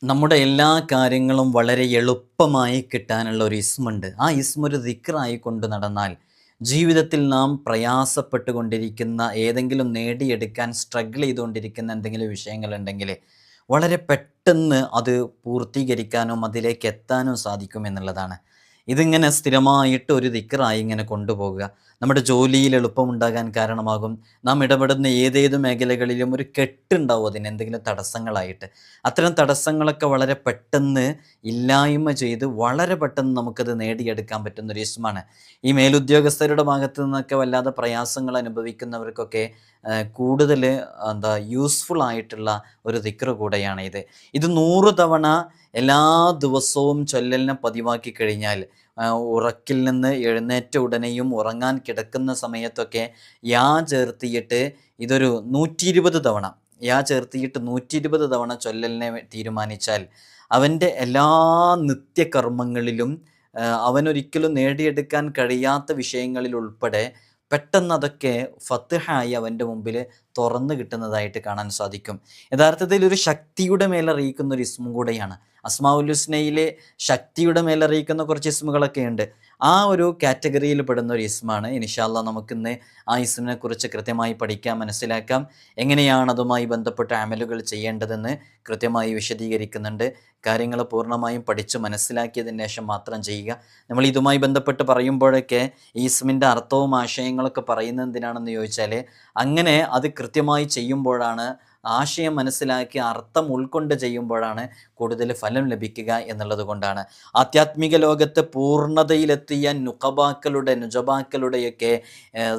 നമ്മുടെ എല്ലാ കാര്യങ്ങളും വളരെ എളുപ്പമായി കിട്ടാനുള്ള ഒരു ഇസ്മുണ്ട്. ആ ഇസ്മ ഒരു ദിക്റായി കൊണ്ട് നടന്നാൽ ജീവിതത്തിൽ നാം പ്രയാസപ്പെട്ടുകൊണ്ടിരിക്കുന്ന ഏതെങ്കിലും നേടിയെടുക്കാൻ സ്ട്രഗിൾ ചെയ്തുകൊണ്ടിരിക്കുന്ന എന്തെങ്കിലും വിഷയങ്ങളുണ്ടെങ്കിൽ വളരെ പെട്ടെന്ന് അത് പൂർത്തീകരിക്കാനും അതിലേക്ക് എത്താനും സാധിക്കും എന്നുള്ളതാണ്. ഇതിങ്ങനെ സ്ഥിരമായിട്ട് ഒരു ദിക്റായി ഇങ്ങനെ കൊണ്ടുപോകുക നമ്മുടെ ജോലിയിൽ എളുപ്പമുണ്ടാകാൻ കാരണമാകും. നാം ഇടപെടുന്ന ഏതേത് മേഖലകളിലും ഒരു കെട്ടുണ്ടാവും അതിന് എന്തെങ്കിലും തടസ്സങ്ങളായിട്ട്. അത്തരം തടസ്സങ്ങളൊക്കെ വളരെ പെട്ടെന്ന് ഇല്ലായ്മ ചെയ്ത് വളരെ പെട്ടെന്ന് നമുക്കത് നേടിയെടുക്കാൻ പറ്റുന്നൊരു ഇസ്മാണ്. ഈ മേലുദ്യോഗസ്ഥരുടെ ഭാഗത്തു നിന്നൊക്കെ വല്ലാതെ പ്രയാസങ്ങൾ അനുഭവിക്കുന്നവർക്കൊക്കെ കൂടുതൽ യൂസ്ഫുൾ ആയിട്ടുള്ള ഒരു ദിക്ർ കൂടെയാണ് ഇത്. ഇത് 100 തവണ എല്ലാ ദിവസവും ചൊല്ലലിനെ പതിവാക്കി കഴിഞ്ഞാൽ ഉറക്കിൽ നിന്ന് എഴുന്നേറ്റ ഉടനെയും ഉറങ്ങാൻ കിടക്കുന്ന സമയത്തൊക്കെ ചേർത്തിയിട്ട് ഇതൊരു 120 തവണ ചേർത്തിയിട്ട് 120 തവണ ചൊല്ലലിനെ തീരുമാനിച്ചാൽ അവൻ്റെ എല്ലാ നിത്യകർമ്മങ്ങളിലും അവനൊരിക്കലും നേടിയെടുക്കാൻ കഴിയാത്ത വിഷയങ്ങളിൽ ഉൾപ്പെടെ പെട്ടെന്ന് അതൊക്കെ ഫത്ഹായി അവൻ്റെ മുമ്പിൽ തുറന്നു കിട്ടുന്നതായിട്ട് കാണാൻ സാധിക്കും. യഥാർത്ഥത്തിൽ ഒരു ശക്തിയുടെ മേലറിയിക്കുന്ന ഒരു ഇസ്മും കൂടെയാണ്. അസ്മാഉൽ ഹുസ്നയിലെ ശക്തിയുടെ മേലറിയിക്കുന്ന കുറച്ച് ഇസ്മുകളൊക്കെ ഉണ്ട്. ആ ഒരു കാറ്റഗറിയിൽ പെടുന്ന ഒരു ഇസ്മാണ്. ഇൻഷാ അല്ലാഹ് നമുക്കിന്ന് ആ ഇസ്മിനെ കുറിച്ച് കൃത്യമായി പഠിക്കാം, മനസ്സിലാക്കാം. എങ്ങനെയാണ് അതുമായി ബന്ധപ്പെട്ട അമലുകൾ ചെയ്യേണ്ടതെന്ന് കൃത്യമായി വിശദീകരിക്കുന്നുണ്ട്. കാര്യങ്ങൾ പൂർണ്ണമായും പഠിച്ച് മനസ്സിലാക്കിയതിന് ശേഷം മാത്രം ചെയ്യുക. നമ്മൾ ഇതുമായി ബന്ധപ്പെട്ട് പറയുമ്പോഴൊക്കെ ഈ ഇസ്മിൻ്റെ അർത്ഥവും ആശയങ്ങളൊക്കെ പറയുന്നത് എന്തിനാണെന്ന് ചോദിച്ചാൽ അങ്ങനെ അത് കൃത്യമായി ചെയ്യുമ്പോഴാണ്, ആശയം മനസ്സിലാക്കി അർത്ഥം ഉൾക്കൊണ്ട് ചെയ്യുമ്പോഴാണ് കൂടുതൽ ഫലം ലഭിക്കുക എന്നുള്ളത് കൊണ്ടാണ്. ആധ്യാത്മിക ലോകത്ത് പൂർണ്ണതയിലെത്തിയ നുജബാക്കളുടെയൊക്കെ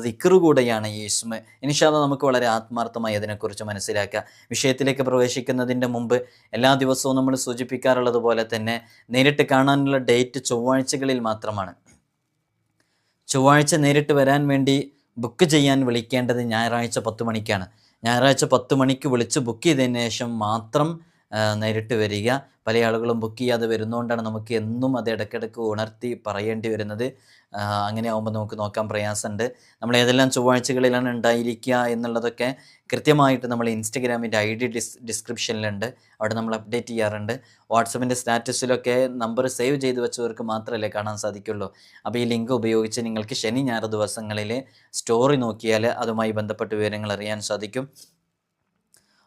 ദിക്ർ കൂടെയാണ് ഈ ഇസ്മ. ഇൻഷാ അല്ലാഹ് നമുക്ക് വളരെ ആത്മാർത്ഥമായി അതിനെക്കുറിച്ച് മനസ്സിലാക്കുക. വിഷയത്തിലേക്ക് പ്രവേശിക്കുന്നതിൻ്റെ മുമ്പ് എല്ലാ ദിവസവും നമ്മൾ സൂചിപ്പിക്കാറുള്ളത് പോലെ തന്നെ നേരിട്ട് കാണാനുള്ള ഡേറ്റ് ചൊവ്വാഴ്ചകളിൽ മാത്രമാണ്. ചൊവ്വാഴ്ച നേരിട്ട് വരാൻ വേണ്ടി ബുക്ക് ചെയ്യാൻ വിളിക്കേണ്ടത് ഞായറാഴ്ച 10 മണിക്കാണ്. ഞായറാഴ്ച 10 മണിക്ക് വിളിച്ച് ബുക്ക് ചെയ്തതിന് ശേഷം മാത്രം നേരിട്ട് വരിക. പല ആളുകളും ബുക്ക് ചെയ്യാതെ വരുന്നതുകൊണ്ടാണ് നമുക്ക് എന്നും അത് ഇടയ്ക്കിടയ്ക്ക് ഉണർത്തി പറയേണ്ടി വരുന്നത്. അങ്ങനെ ആകുമ്പോൾ നമുക്ക് നോക്കാൻ പ്രയാസമുണ്ട്. നമ്മൾ ഏതെല്ലാം ചൊവ്വാഴ്ചകളിലാണ് ഉണ്ടായിരിക്കുക എന്നുള്ളതൊക്കെ കൃത്യമായിട്ട് നമ്മൾ ഇൻസ്റ്റഗ്രാമിൻ്റെ ID ഡിസ്ക്രിപ്ഷനിലുണ്ട്. അവിടെ നമ്മൾ അപ്ഡേറ്റ് ചെയ്യാറുണ്ട്. വാട്സപ്പിൻ്റെ സ്റ്റാറ്റസിലൊക്കെ നമ്പർ സേവ് ചെയ്ത് വെച്ചവർക്ക് മാത്രമല്ലേ കാണാൻ സാധിക്കുള്ളൂ. അപ്പോൾ ഈ ലിങ്ക് ഉപയോഗിച്ച് നിങ്ങൾക്ക് ശനി ഞായർ ദിവസങ്ങളിൽ സ്റ്റോറി നോക്കിയാൽ അതുമായി ബന്ധപ്പെട്ട വിവരങ്ങൾ അറിയാൻ സാധിക്കും.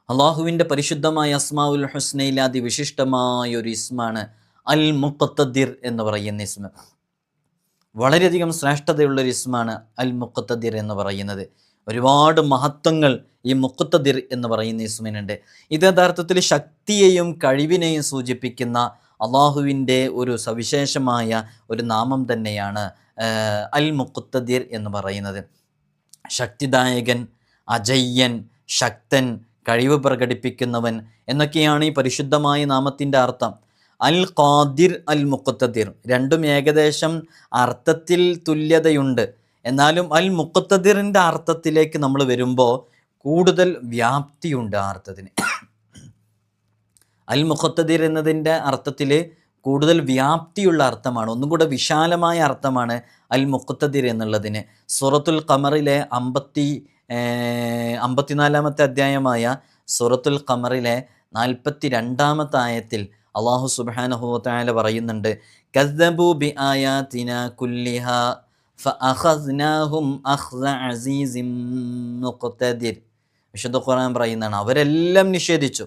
അള്ളാഹുവിൻ്റെ പരിശുദ്ധമായ അസ്മാഉൽ ഹുസ്നയിലെ അതിവിശിഷ്ടമായ ഒരു ഇസ്മാണ് അൽ മുഖത്തദിർ എന്ന് പറയുന്ന ഇസ്മ. വളരെയധികം ശ്രേഷ്ഠതയുള്ളൊരു ഇസ്മാണ് അൽ മുഖത്തദിർ എന്ന് പറയുന്നത്. ഒരുപാട് മഹത്വങ്ങൾ ഈ മുഖത്തദിർ എന്ന് പറയുന്ന ഇസ്മിനുണ്ട്. ഇത് യഥാർത്ഥത്തിൽ ശക്തിയെയും കഴിവിനെയും സൂചിപ്പിക്കുന്ന അള്ളാഹുവിൻ്റെ ഒരു സവിശേഷമായ ഒരു നാമം തന്നെയാണ് അൽ മുഖത്തദിർ എന്ന് പറയുന്നത്. ശക്തിദായകൻ, അജയ്യൻ, ശക്തൻ, കഴിവ് പ്രകടിപ്പിക്കുന്നവൻ എന്നൊക്കെയാണ് ഈ പരിശുദ്ധമായ നാമത്തിൻ്റെ അർത്ഥം. അൽ ഖാദിർ, അൽ മുഖത്തദിർ രണ്ടും ഏകദേശം അർത്ഥത്തിൽ തുല്യതയുണ്ട്. എന്നാലും അൽ മുഖത്തദിറിൻ്റെ അർത്ഥത്തിലേക്ക് നമ്മൾ വരുമ്പോൾ കൂടുതൽ വ്യാപ്തിയുണ്ട് ആ അർത്ഥത്തിന്. അൽ മുഖത്തദിർ എന്നതിൻ്റെ അർത്ഥത്തിൽ കൂടുതൽ വ്യാപ്തിയുള്ള അർത്ഥമാണ്, ഒന്നും കൂടെ വിശാലമായ അർത്ഥമാണ് അൽ മുഖത്തദിർ എന്നുള്ളതിന്. സൂറത്തുൽ ഖമറിലെ 54-ാമത്തെ അധ്യായമായ സൂറത്തുൽ ഖമറിലെ 42-ാമത്തെ ആയത്തിൽ അല്ലാഹു സുബ്ഹാനഹു വ തആല പറയുന്നുണ്ട്, കസ്സബൂ ബിആയാതിനാ കുല്ലിഹാ ഫഅഖസ്നാഹും അഖ്സ അസീസിൻ മുഖ്തദിർ. വിശുദ്ധ ഖുർആൻ പറയുന്നതാണ്, അവരെല്ലാം നിഷേധിച്ചു.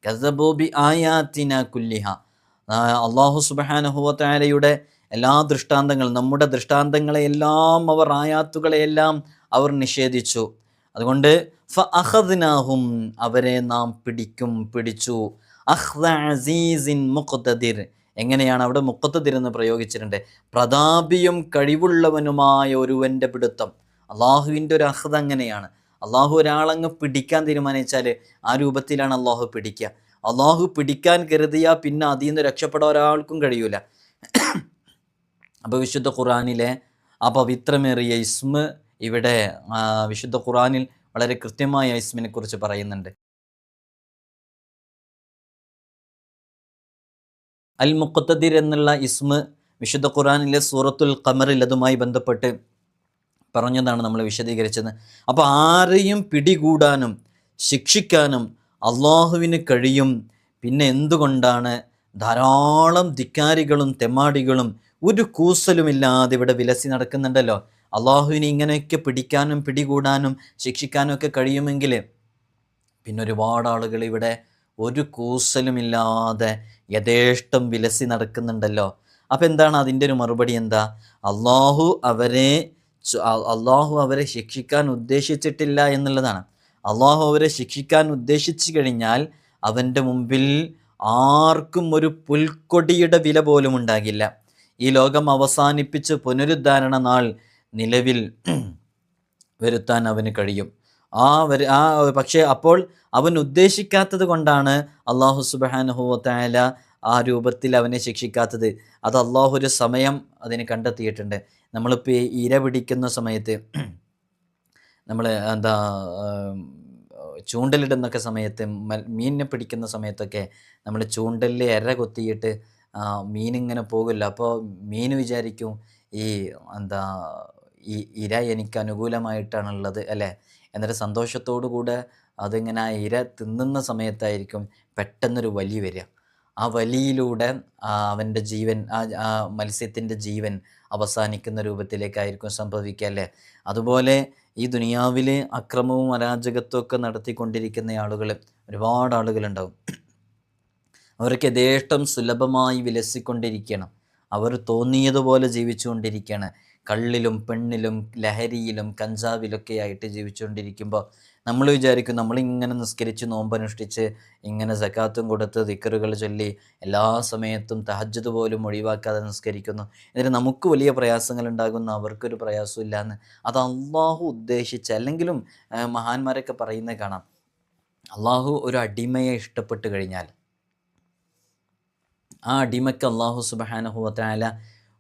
കസ്സബൂ ബിആയാതിനാ കുല്ലിഹാ, അല്ലാഹു സുബ്ഹാനഹു വ തആലയുടെ എല്ലാ ദൃഷ്ടാന്തങ്ങളും, നമ്മുടെ ദൃഷ്ടാന്തങ്ങളെയെല്ലാം അവർ ആയാത്തുകളെയെല്ലാം അവർ നിഷേധിച്ചു. അതുകൊണ്ട് ഫഅഖദ്നാഹും, അവരെ നാം പിടിച്ചു. അഖ്ദ അസീസിൻ മുഖ്തദിർ, എങ്ങനെയാണ് അവിടെ മുഖ്തദിർ എന്ന് പ്രയോഗിച്ചിട്ടുണ്ട്, പ്രതാപിയും കഴിവുള്ളവനുമായ ഒരുവൻ്റെ പിടുത്തം. അള്ളാഹുവിൻ്റെ ഒരു അഖ്ദ് അങ്ങനെയാണ്. അള്ളാഹു ഒരാളങ്ങ് പിടിക്കാൻ തീരുമാനിച്ചാൽ ആ രൂപത്തിലാണ് അള്ളാഹു പിടിക്കുക. അള്ളാഹു പിടിക്കാൻ കരുതിയാൽ പിന്നെ അതിൽ നിന്ന് രക്ഷപ്പെടാൻ ഒരാൾക്കും കഴിയൂല. അപ്പോൾ വിശുദ്ധ ഖുർആനിലെ ആ പവിത്രമേറിയ ഇസ്മ ഇവിടെ വിശുദ്ധ ഖുർആനിൽ വളരെ കൃത്യമായ ഇസ്മിനെ കുറിച്ച് പറയുന്നുണ്ട്. അൽ മുഖ്തദിർ എന്നുള്ള ഇസ്മ വിശുദ്ധ ഖുർആനിലെ സൂറത്തുൽ ഖമറിൽ അതുമായി ബന്ധപ്പെട്ട് പറഞ്ഞതാണ് നമ്മൾ വിശദീകരിച്ചത്. അപ്പോൾ ആരെയും പിടികൂടാനും ശിക്ഷിക്കാനും അള്ളാഹുവിന് കഴിയും. പിന്നെ എന്തുകൊണ്ടാണ് ധാരാളം ധിക്കാരികളും തെമ്മാടികളും ഒരു കൂസലുമില്ലാതെ ഇവിടെ വിലസി നടക്കുന്നുണ്ടല്ലോ? അള്ളാഹുവിനെ ഇങ്ങനെയൊക്കെ പിടിക്കാനും പിടികൂടാനും ശിക്ഷിക്കാനും ഒക്കെ കഴിയുമെങ്കിൽ പിന്നെ ഒരുപാട് ആളുകൾ ഇവിടെ ഒരു കൂസലുമില്ലാതെ യഥേഷ്ടം വിലസി നടക്കുന്നുണ്ടല്ലോ. അപ്പം എന്താണ് അതിൻ്റെ ഒരു മറുപടി? എന്താ? അള്ളാഹു അവരെ അള്ളാഹു അവരെ ശിക്ഷിക്കാൻ ഉദ്ദേശിച്ചിട്ടില്ല എന്നുള്ളതാണ്. അള്ളാഹു അവരെ ശിക്ഷിക്കാൻ ഉദ്ദേശിച്ചു കഴിഞ്ഞാൽ അവൻ്റെ മുമ്പിൽ ആർക്കും ഒരു പുൽക്കൊടിയുടെ വില പോലും ഉണ്ടാകില്ല. ഈ ലോകം അവസാനിപ്പിച്ച് പുനരുദ്ധാരണ നാൾ നിലവിൽ വരുത്താൻ അവന് കഴിയും. പക്ഷേ അപ്പോൾ അവൻ ഉദ്ദേശിക്കാത്തത് കൊണ്ടാണ് അള്ളാഹു സുബ്ഹാനഹു വ തആല ആ രൂപത്തിൽ അവനെ ശിക്ഷിക്കാത്തത്. അത് അള്ളാഹു ഒരു സമയം അതിന് കണ്ടെത്തിയിട്ടുണ്ട്. നമ്മളിപ്പോൾ ഇര പിടിക്കുന്ന സമയത്ത്, നമ്മൾ ചൂണ്ടലിടുന്നൊക്കെ സമയത്ത്, മീനിനെ പിടിക്കുന്ന സമയത്തൊക്കെ നമ്മൾ ചൂണ്ടലിൽ എര കൊത്തിയിട്ട് മീനിങ്ങനെ പോകില്ല. അപ്പോൾ മീൻ വിചാരിക്കും ഈ ഈ ഇര എനിക്ക് അനുകൂലമായിട്ടാണുള്ളത് അല്ലേ. എന്നിട്ട് സന്തോഷത്തോടു കൂടെ അതിങ്ങനെ ആ ഇര തിന്നുന്ന സമയത്തായിരിക്കും പെട്ടെന്നൊരു വലി വരിക. ആ വലിയിലൂടെ അവൻ്റെ ജീവൻ, ആ മത്സ്യത്തിൻ്റെ ജീവൻ അവസാനിക്കുന്ന രൂപത്തിലേക്കായിരിക്കും സംഭവിക്കുക അല്ലേ. അതുപോലെ ഈ ദുനിയാവിൽ അക്രമവും അരാജകത്വവും ഒക്കെ നടത്തിക്കൊണ്ടിരിക്കുന്ന ആളുകൾ, ഒരുപാട് ആളുകളുണ്ടാവും. അവർക്ക് യഥേഷ്ടം സുലഭമായി വിലസിക്കൊണ്ടിരിക്കണം. അവർ തോന്നിയതുപോലെ ജീവിച്ചുകൊണ്ടിരിക്കുകയാണ്. കള്ളിലും പെണ്ണിലും ലഹരിയിലും കഞ്ചാവിലൊക്കെ ആയിട്ട് ജീവിച്ചുകൊണ്ടിരിക്കുമ്പോൾ നമ്മൾ വിചാരിക്കും നമ്മളിങ്ങനെ നിസ്കരിച്ച് നോമ്പനുഷ്ഠിച്ച് ഇങ്ങനെ സക്കാത്തും കൊടുത്ത് ദിക്റുകൾ ചൊല്ലി എല്ലാ സമയത്തും തഹജ്ജുദ് പോലും ഒഴിവാക്കാതെ നിസ്കരിക്കുന്നു, എന്നിട്ട് നമുക്ക് വലിയ പ്രയാസങ്ങൾ ഉണ്ടാകുന്നു, അവർക്കൊരു പ്രയാസവും ഇല്ലയെന്ന്. അത് അള്ളാഹു ഉദ്ദേശിച്ച്, അല്ലെങ്കിലും മഹാന്മാരൊക്കെ പറയുന്നത് കാണാം, അള്ളാഹു ഒരു അടിമയെ ഇഷ്ടപ്പെട്ട് കഴിഞ്ഞാൽ ആ അടിമയ്ക്ക് അള്ളാഹു സുബ്ഹാനഹു വ തആല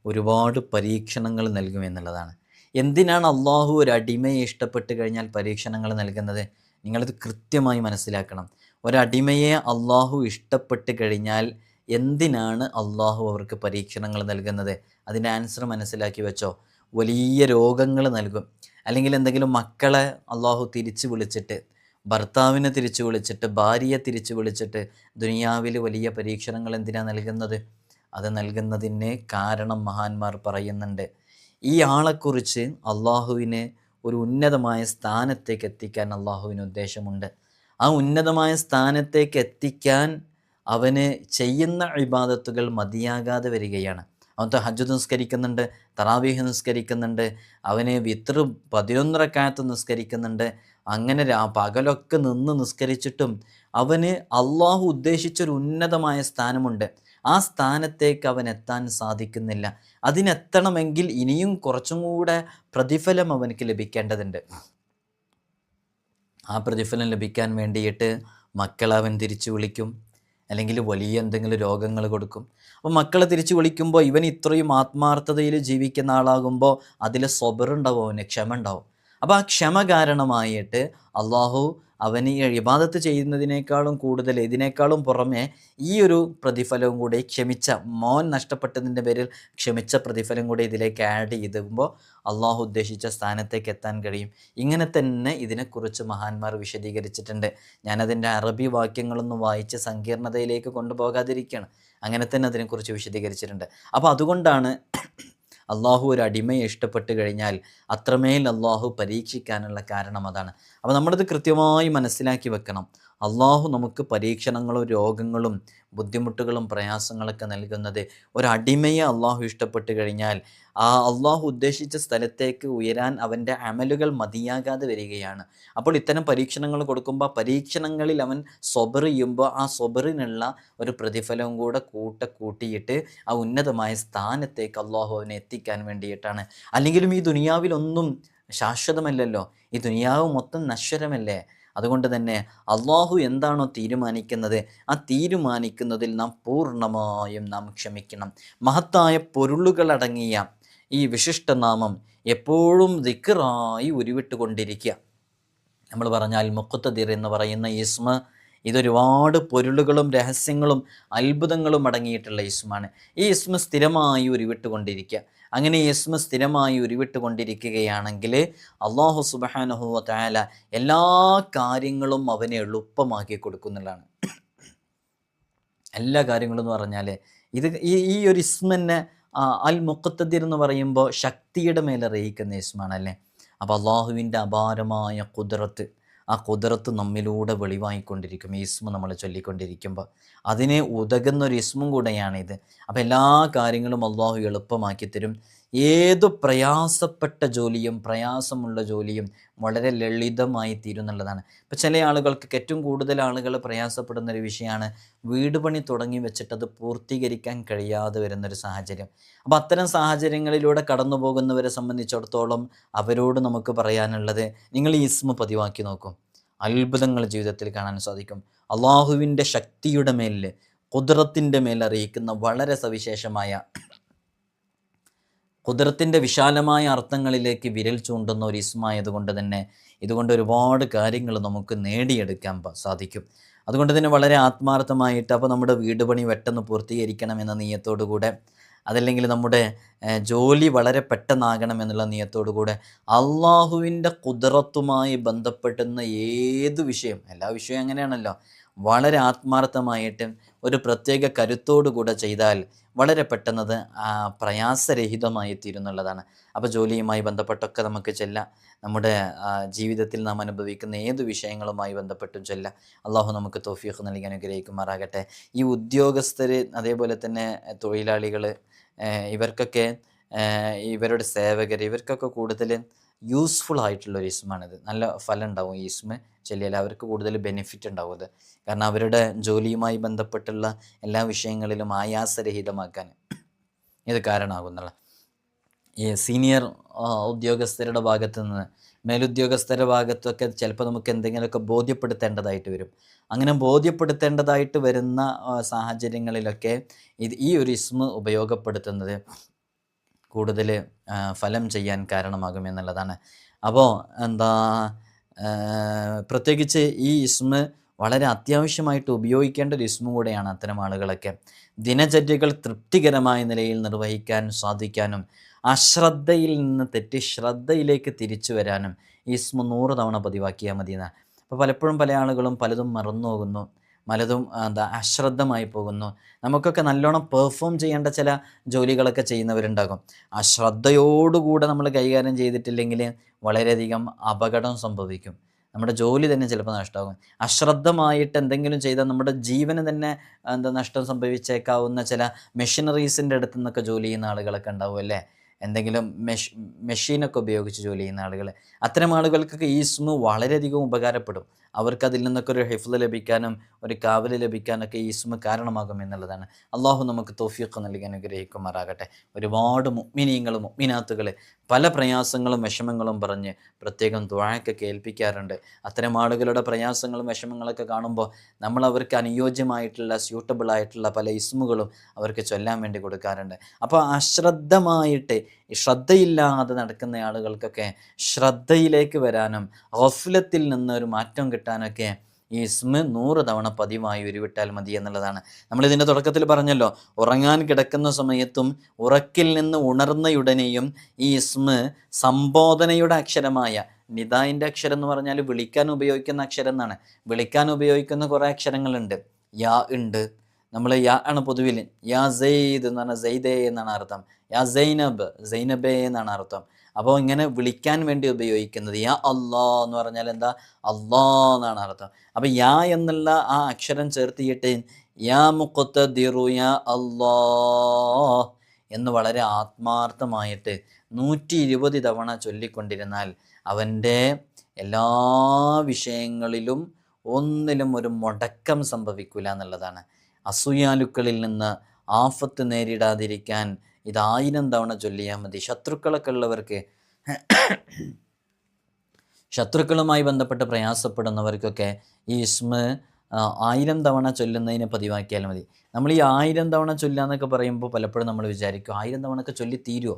ഒരുപാട് പരീക്ഷണങ്ങൾ നൽകുമെന്നുള്ളതാണ്. എന്തിനാണ് അള്ളാഹു ഒരു അടിമയെ ഇഷ്ടപ്പെട്ട് കഴിഞ്ഞാൽ പരീക്ഷണങ്ങൾ നൽകുന്നത്? നിങ്ങളിത് കൃത്യമായി മനസ്സിലാക്കണം. ഒരടിമയെ അള്ളാഹു ഇഷ്ടപ്പെട്ട് കഴിഞ്ഞാൽ എന്തിനാണ് അള്ളാഹു അവർക്ക് പരീക്ഷണങ്ങൾ നൽകുന്നത്? അതിൻ്റെ ആൻസർ മനസ്സിലാക്കി വെച്ചോ. വലിയ രോഗങ്ങൾ നൽകും, അല്ലെങ്കിൽ എന്തെങ്കിലും മക്കളെ അള്ളാഹു തിരിച്ചു വിളിച്ചിട്ട്, ഭർത്താവിനെ തിരിച്ചു വിളിച്ചിട്ട്, ഭാര്യയെ തിരിച്ചു വിളിച്ചിട്ട് ദുനിയാവിൽ വലിയ പരീക്ഷണങ്ങൾ എന്തിനാണ് നൽകുന്നത്? അത് നൽകുന്നതിന് കാരണം മഹാന്മാർ പറയുന്നുണ്ട്, ഈ ആളെക്കുറിച്ച് അള്ളാഹുവിന് ഒരു ഉന്നതമായ സ്ഥാനത്തേക്ക് എത്തിക്കാൻ അള്ളാഹുവിന് ഉദ്ദേശമുണ്ട്. ആ ഉന്നതമായ സ്ഥാനത്തേക്ക് എത്തിക്കാൻ അവന് ചെയ്യുന്ന ഇബാദത്തുകൾ മതിയാകാതെ വരികയാണ്. അവൻ തഹജ്ജുദ് നിസ്കരിക്കുന്നുണ്ട്, തറാവീഹ് നിസ്കരിക്കുന്നുണ്ട്, അവന് വിത്ർ 11 റക്അത്ത് നിസ്കരിക്കുന്നുണ്ട്, അങ്ങനെ പകലൊക്കെ നിന്ന് നിസ്കരിച്ചിട്ടും അവന് അള്ളാഹു ഉദ്ദേശിച്ചൊരു ഉന്നതമായ സ്ഥാനമുണ്ട്. ആ സ്ഥാനത്തേക്ക് അവൻ എത്താൻ സാധിക്കുന്നില്ല. അതിനെത്തണമെങ്കിൽ ഇനിയും കുറച്ചും കൂടെ പ്രതിഫലം അവനക്ക് ലഭിക്കേണ്ടതുണ്ട്. ആ പ്രതിഫലം ലഭിക്കാൻ വേണ്ടിയിട്ട് മക്കളെ അവൻ തിരിച്ചു വിളിക്കും, അല്ലെങ്കിൽ വലിയ എന്തെങ്കിലും രോഗങ്ങൾ കൊടുക്കും. അപ്പോൾ മക്കളെ തിരിച്ചു വിളിക്കുമ്പോൾ ഇവൻ ഇത്രയും ആത്മാർത്ഥതയിൽ ജീവിക്കുന്ന ആളാകുമ്പോൾ അതിൽ സ്വബറുണ്ടാവും, അവന് ക്ഷമ ഉണ്ടാവും. അപ്പോൾ ആ ക്ഷമ കാരണമായിട്ട് അള്ളാഹു അവന് ഇബാദത്ത് ചെയ്യുന്നതിനേക്കാളും കൂടുതൽ, ഇതിനേക്കാളും പുറമെ ഈ ഒരു പ്രതിഫലവും കൂടി, ക്ഷമിച്ച മോൻ നഷ്ടപ്പെട്ടതിൻ്റെ പേരിൽ ക്ഷമിച്ച പ്രതിഫലം കൂടി ഇതിലേക്ക് ആഡ് ചെയ്തുമ്പോൾ അള്ളാഹു ഉദ്ദേശിച്ച സ്ഥാനത്തേക്ക് എത്താൻ കഴിയും. ഇങ്ങനെ തന്നെ ഇതിനെക്കുറിച്ച് മഹാന്മാർ വിശദീകരിച്ചിട്ടുണ്ട്. ഞാനതിൻ്റെ അറബി വാക്യങ്ങളൊന്നും വായിച്ച് സങ്കീർണതയിലേക്ക് കൊണ്ടുപോകാതിരിക്കുകയാണ്. അങ്ങനെ തന്നെ അതിനെക്കുറിച്ച് വിശദീകരിച്ചിട്ടുണ്ട്. അപ്പോൾ അതുകൊണ്ടാണ് അള്ളാഹു ഒരു അടിമയെ ഇഷ്ടപ്പെട്ട് കഴിഞ്ഞാൽ അത്രമേൽ അള്ളാഹു പരീക്ഷിക്കാനുള്ള കാരണം അതാണ്. അപ്പോൾ നമ്മളിത് കൃത്യമായി മനസ്സിലാക്കി വെക്കണം. അള്ളാഹു നമുക്ക് പരീക്ഷണങ്ങളും രോഗങ്ങളും ബുദ്ധിമുട്ടുകളും പ്രയാസങ്ങളൊക്കെ നൽകുന്നത് ഒരടിമയെ അള്ളാഹു ഇഷ്ടപ്പെട്ട് കഴിഞ്ഞാൽ ആ അള്ളാഹു ഉദ്ദേശിച്ച സ്ഥലത്തേക്ക് ഉയരാൻ അവൻ്റെ അമലുകൾ മതിയാകാതെ വരികയാണ്. അപ്പോൾ ഇത്തരം പരീക്ഷണങ്ങൾ കൊടുക്കുമ്പോൾ പരീക്ഷണങ്ങളിൽ അവൻ സ്വബർ ചെയ്യുമ്പോൾ ആ സ്വബറിനുള്ള ഒരു പ്രതിഫലവും കൂടെ കൂട്ടിയിട്ട് ആ ഉന്നതമായ സ്ഥാനത്തേക്ക് അള്ളാഹു അവനെ എത്തിക്കാൻ വേണ്ടിയിട്ടാണ്. അല്ലെങ്കിലും ഈ ദുനിയാവിലൊന്നും ശാശ്വതമല്ലല്ലോ, ഈ ദുനിയാവ് മൊത്തം നശ്വരമല്ലേ. അതുകൊണ്ട് തന്നെ അള്ളാഹു എന്താണോ തീരുമാനിക്കുന്നത് ആ തീരുമാനിക്കുന്നതിൽ നാം പൂർണ്ണമായും നാം ക്ഷമിക്കണം. മഹത്തായ പൊരുളുകളടങ്ങിയ ഈ വിശിഷ്ടനാമം എപ്പോഴും ദിക്റായി ഉരുവിട്ടുകൊണ്ടിരിക്കുക. നമ്മൾ പറഞ്ഞാൽ മുഖ്തദിർ എന്ന് പറയുന്ന ഇസ്മ, ഇതൊരുപാട് പൊരുളുകളും രഹസ്യങ്ങളും അത്ഭുതങ്ങളും അടങ്ങിയിട്ടുള്ള ഇസ്മാണ്. ഈ ഇസ്മ സ്ഥിരമായി ഉരുവിട്ടുകൊണ്ടിരിക്കുക. അങ്ങനെ ഈ ഇസ്മ സ്ഥിരമായി ഉരുവിട്ടുകൊണ്ടിരിക്കുകയാണെങ്കിൽ അള്ളാഹു സുബ്ഹാനഹു വ തആല എല്ലാ കാര്യങ്ങളും അവനെ എളുപ്പമാക്കി കൊടുക്കുന്നുള്ളതാണ്. എല്ലാ കാര്യങ്ങളും എന്ന് പറഞ്ഞാൽ ഇത് ഈ ഒരു ഇസ്മ തന്നെ അൽ മുഖത്തദിർ എന്ന് പറയുമ്പോൾ ശക്തിയുടെ മേലെ അറിയിക്കുന്ന ഇസ്മാണല്ലേ. അപ്പോൾ അള്ളാഹുവിൻ്റെ അപാരമായ കുദ്റത്ത്, ആ കുദ്റത്ത് നമ്മിലൂടെ വെളിവായിക്കൊണ്ടിരിക്കും ഈ ഇസ്മ നമ്മൾ ചൊല്ലിക്കൊണ്ടിരിക്കുമ്പോൾ. അതിന് ഉതകുന്നൊരു ഇസ്മും കൂടെയാണിത്. അപ്പോൾ എല്ലാ കാര്യങ്ങളും അള്ളാഹു എളുപ്പമാക്കി തരും. ഏതു പ്രയാസപ്പെട്ട ജോലിയും പ്രയാസമുള്ള ജോലിയും വളരെ ലളിതമായി തീരുന്നുള്ളതാണ്. ഇപ്പോൾ ചില ആളുകൾക്ക്, ഏറ്റവും കൂടുതൽ ആളുകൾ പ്രയാസപ്പെടുന്നൊരു വിഷയമാണ് വീട് പണി തുടങ്ങി വെച്ചിട്ട് അത് പൂർത്തീകരിക്കാൻ കഴിയാതെ വരുന്നൊരു സാഹചര്യം. അപ്പോൾ അത്തരം സാഹചര്യങ്ങളിലൂടെ കടന്നു പോകുന്നവരെ സംബന്ധിച്ചിടത്തോളം അവരോട് നമുക്ക് പറയാനുള്ളത്, നിങ്ങൾ ഈ ഇസ്മ പതിവാക്കി നോക്കും, അത്ഭുതങ്ങൾ ജീവിതത്തിൽ കാണാൻ സാധിക്കും. അള്ളാഹുവിൻ്റെ ശക്തിയുടെ മേലിൽ, ഖുദ്റത്തിൻ്റെ മേൽ അറിയിക്കുന്ന വളരെ സവിശേഷമായ, ഖുദ്റത്തിൻ്റെ വിശാലമായ അർത്ഥങ്ങളിലേക്ക് വിരൽ ചൂണ്ടുന്ന ഒരു ഇസ്മായതുകൊണ്ട് തന്നെ ഇതുകൊണ്ട് ഒരുപാട് കാര്യങ്ങൾ നമുക്ക് നേടിയെടുക്കാൻ സാധിക്കും. അതുകൊണ്ട് തന്നെ വളരെ ആത്മാർത്ഥമായിട്ട്, അപ്പോൾ നമ്മുടെ വീട് പണി പെട്ടെന്ന് പൂർത്തീകരിക്കണം എന്ന നിയത്തോടു കൂടെ, അതല്ലെങ്കിൽ നമ്മുടെ ജോലി വളരെ പെട്ടെന്നാകണം എന്നുള്ള നിയത്തോടു കൂടെ അള്ളാഹുവിൻ്റെ ഖുദ്റത്തുമായി ബന്ധപ്പെടുന്ന ഏത് വിഷയം, എല്ലാ വിഷയവും അങ്ങനെയാണല്ലോ, വളരെ ആത്മാർത്ഥമായിട്ട് ഒരു പ്രത്യേക കരുത്തോടു കൂടെ ചെയ്താൽ വളരെ പെട്ടെന്നത് പ്രയാസരഹിതമായി തീരുന്നുള്ളതാണ്. അപ്പോൾ ജോലിയുമായി ബന്ധപ്പെട്ടൊക്കെ നമുക്ക് ചെല്ലാം, നമ്മുടെ ജീവിതത്തിൽ നാം അനുഭവിക്കുന്ന ഏത് വിഷയങ്ങളുമായി ബന്ധപ്പെട്ടും ചെല്ലാം. അള്ളാഹു നമുക്ക് തൗഫീഖ് നൽകി അനുഗ്രഹിക്കുമാറാകട്ടെ. ഈ ഉദ്യോഗസ്ഥർ, അതേപോലെ തന്നെ തൊഴിലാളികൾ, ഇവർക്കൊക്കെ, ഇവരുടെ സേവകർ, ഇവർക്കൊക്കെ കൂടുതൽ യൂസ്ഫുൾ ആയിട്ടുള്ളൊരു ഇസ്മാണിത്. നല്ല ഫലം ഉണ്ടാവും ഈ ഇസ്മ ചൊല്ലിയാൽ, അവർക്ക് കൂടുതൽ ബെനിഫിറ്റ് ഉണ്ടാവും ഇത്. കാരണം അവരുടെ ജോലിയുമായി ബന്ധപ്പെട്ടുള്ള എല്ലാ വിഷയങ്ങളിലും ആയാസരഹിതമാക്കാൻ ഇത് കാരണമാകുന്നുള്ള. ഈ സീനിയർ ഉദ്യോഗസ്ഥരുടെ ഭാഗത്തു നിന്ന്, മേലുദ്യോഗസ്ഥരുടെ ഭാഗത്തൊക്കെ ചിലപ്പോൾ നമുക്ക് എന്തെങ്കിലുമൊക്കെ ബോധ്യപ്പെടുത്തേണ്ടതായിട്ട് വരും. അങ്ങനെ ബോധ്യപ്പെടുത്തേണ്ടതായിട്ട് വരുന്ന സാഹചര്യങ്ങളിലൊക്കെ ഈ ഒരു ഇസ്മ ഉപയോഗപ്പെടുത്തുന്നത് കൂടുതൽ ഫലം ചെയ്യാൻ കാരണമാകുമെന്നുള്ളതാണ്. അപ്പോൾ പ്രത്യേകിച്ച് ഈ ഇസ്മ വളരെ അത്യാവശ്യമായിട്ട് ഉപയോഗിക്കേണ്ട ഒരു ഇസ്മ കൂടെയാണ് അത്തരം ആളുകളൊക്കെ. ദിനചര്യകൾ തൃപ്തികരമായ നിലയിൽ നിർവഹിക്കാൻ സാധിക്കാനും അശ്രദ്ധയിൽ നിന്ന് തെറ്റി ശ്രദ്ധയിലേക്ക് തിരിച്ചു വരാനും ഈ ഇസ്മ 100 തവണ പതിവാക്കിയാൽ മതി എന്നാണ്. അപ്പോൾ പലപ്പോഴും പല ആളുകളും പലതും മറന്നു പോകുന്നു, പലതും അശ്രദ്ധമായി പോകുന്നു. നമുക്കൊക്കെ നല്ലോണം പെർഫോം ചെയ്യേണ്ട ചില ജോലികളൊക്കെ ചെയ്യുന്നവരുണ്ടാകും. ആ ശ്രദ്ധയോടുകൂടെ നമ്മൾ കൈകാര്യം ചെയ്തിട്ടില്ലെങ്കിൽ വളരെയധികം അപകടം സംഭവിക്കും. നമ്മുടെ ജോലി തന്നെ ചിലപ്പോൾ നഷ്ടമാകും. അശ്രദ്ധമായിട്ട് എന്തെങ്കിലും ചെയ്താൽ നമ്മുടെ ജീവന് തന്നെ നഷ്ടം സംഭവിച്ചേക്കാവുന്ന ചില മെഷീനറീസിൻ്റെ അടുത്ത് നിന്നൊക്കെ ജോലി ചെയ്യുന്ന ആളുകളൊക്കെ ഉണ്ടാവും അല്ലേ. എന്തെങ്കിലും മെഷീനൊക്കെ ഉപയോഗിച്ച് ജോലി ചെയ്യുന്ന ആളുകൾ, അത്തരം ആളുകൾക്കൊക്കെ ഈ ഇസ്മ വളരെയധികം ഉപകാരപ്പെടും. അവർക്കതിൽ നിന്നൊക്കെ ഒരു ഹിഫ്ള് ലഭിക്കാനും ഒരു കാവല് ലഭിക്കാനൊക്കെ ഈ ഇസ്മ കാരണമാകും എന്നുള്ളതാണ്. അള്ളാഹു നമുക്ക് തൗഫീഖ് നൽകി അനുഗ്രഹിക്കുമാറാകട്ടെ. ഒരുപാട് മുഅ്മിനീങ്ങൾ, മുഅ്മിനാത്തുകൾ പല പ്രയാസങ്ങളും വിഷമങ്ങളും പറഞ്ഞ് പ്രത്യേകം ദുആയൊക്കെ കേൾപ്പിക്കാറുണ്ട്. അത്തരം ആളുകളുടെ പ്രയാസങ്ങളും വിഷമങ്ങളൊക്കെ കാണുമ്പോൾ നമ്മൾ അവർക്ക് അനുയോജ്യമായിട്ടുള്ള, സ്യൂട്ടബിൾ ആയിട്ടുള്ള പല ഇസ്മുകളും അവർക്ക് ചൊല്ലാൻ വേണ്ടി കൊടുക്കാറുണ്ട്. അപ്പോൾ അശ്രദ്ധമായിട്ട്, ശ്രദ്ധയില്ലാതെ നടക്കുന്ന ആളുകൾക്കൊക്കെ ശ്രദ്ധയിലേക്ക് വരാനും ഗഫ്ലത്തിൽ നിന്ന് ഒരു മാറ്റം കിട്ടാനൊക്കെ ഈ ഇസ്മ 100 തവണ പതിവായി ഉരുവിട്ടാൽ മതി എന്നുള്ളതാണ്. നമ്മളിതിൻ്റെ തുടക്കത്തിൽ പറഞ്ഞല്ലോ, ഉറങ്ങാൻ കിടക്കുന്ന സമയത്തും ഉറക്കിൽ നിന്ന് ഉണർന്നയുടനെയും ഈ ഇസ്മ സംബോധനയുടെ അക്ഷരമായ നിദായിൻ്റെ അക്ഷരം എന്ന് പറഞ്ഞാൽ വിളിക്കാൻ ഉപയോഗിക്കുന്ന അക്ഷരം എന്നാണ്. വിളിക്കാൻ ഉപയോഗിക്കുന്ന കുറേ അക്ഷരങ്ങളുണ്ട്. യാ ഉണ്ട്, നമ്മൾ യാ ആണ് പൊതുവിൽ. യാ സെയ്ദ് എന്ന് പറഞ്ഞാൽ സെയ്ദേ എന്നാണ് അർത്ഥം. യാ സൈനബ്, സൈനബേ എന്നാണ് അർത്ഥം. അപ്പോൾ ഇങ്ങനെ വിളിക്കാൻ വേണ്ടി ഉപയോഗിക്കുന്നത്. യാ അല്ലാ എന്ന് പറഞ്ഞാൽ എന്താ? അല്ലാ എന്നാണ് അർത്ഥം. അപ്പോൾ യാ എന്നുള്ള ആ അക്ഷരം ചേർത്തിയിട്ട് യാ മുഖ്തദിറു യാ അല്ലാ എന്ന് വളരെ ആത്മാർത്ഥമായിട്ട് 120 തവണ ചൊല്ലിക്കൊണ്ടിരുന്നാൽ അവൻ്റെ എല്ലാ വിഷയങ്ങളിലും ഒന്നിലും ഒരു മുടക്കം സംഭവിക്കില്ല എന്നുള്ളതാണ്. അസൂയാലുക്കളിൽ നിന്ന് ആഫത്ത് നേരിടാതിരിക്കാൻ ഇത് 1000 തവണ ചൊല്ലിയാൽ മതി. ശത്രുക്കളൊക്കെ ഉള്ളവർക്ക്, ശത്രുക്കളുമായി ബന്ധപ്പെട്ട് പ്രയാസപ്പെടുന്നവർക്കൊക്കെ ഈ ഇസ്മ 1000 തവണ ചൊല്ലുന്നതിന് പതിവാക്കിയാൽ മതി. നമ്മൾ ഈ 1000 തവണ ചൊല്ലുക എന്നൊക്കെ പറയുമ്പോൾ പലപ്പോഴും നമ്മൾ വിചാരിക്കും 1000 തവണയൊക്കെ ചൊല്ലി തീരുമോ,